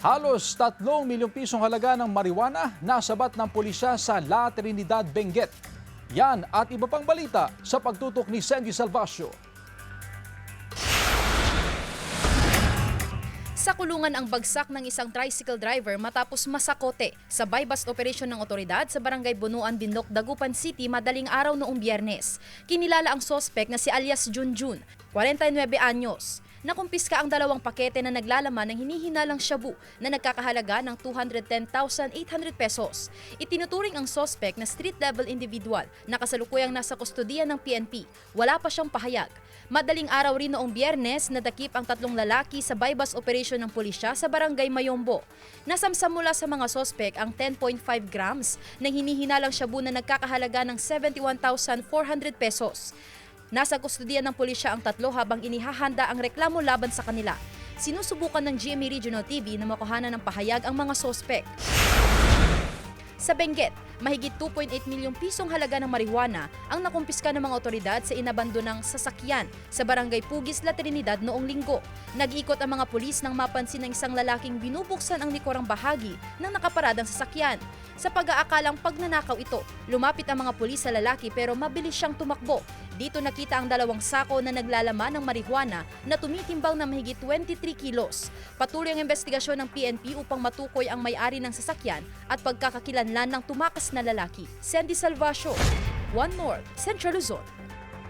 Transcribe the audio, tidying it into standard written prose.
Halos 3 milyong pisong halaga ng marijuana nasabat ng pulisya sa La Trinidad, Benguet. Yan at iba pang balita sa pagtutok ni Sandy Salvacio. Sa kulungan ang bagsak ng isang tricycle driver matapos masakote sa buy-bust operation ng otoridad sa barangay Bunuan, Binloc, Dagupan City madaling araw noong Biyernes. Kinilala ang sospek na si alias Junjun, 49 anyos. Nakumpiska ang 2 pakete na naglalaman ng hinihinalang shabu na nagkakahalaga ng 210,800 pesos. Itinuturing ang sospek na street-level individual na kasalukuyang nasa kustodiya ng PNP. Wala pa siyang pahayag. Madaling araw rin noong Biyernes, nadakip ang 3 lalaki sa buy-bust operation ng pulisya sa barangay Mayombo. Nasamsam mula sa mga sospek ang 10.5 grams na hinihinalang shabu na nagkakahalaga ng 71,400 pesos. Nasa kustodiya ng pulisya ang 3 habang inihahanda ang reklamo laban sa kanila. Sinusubukan ng GMA Regional TV na makuhanan ng pahayag ang mga sospek. Sa Benguet, mahigit 2.8 milyong pisong halaga ng marijuana ang nakumpiska ng mga otoridad sa inabandonang sasakyan sa barangay Pugis, La Trinidad noong linggo. Nag-ikot ang mga pulis nang mapansin ng isang lalaking binubuksan ang likurang bahagi ng nakaparadang sasakyan. Sa pag-aakalang pagnanakaw ito, lumapit ang mga pulis sa lalaki pero mabilis siyang tumakbo. Dito nakita ang 2 sako na naglalaman ng marijuana na tumitimbang na mahigit 23 kilos. Patuloy ang investigasyon ng PNP upang matukoy ang may-ari ng sasakyan at pagkakakilanlan ng tumakas na lalaki. Sandy Salvacio, One North, Central Luzon.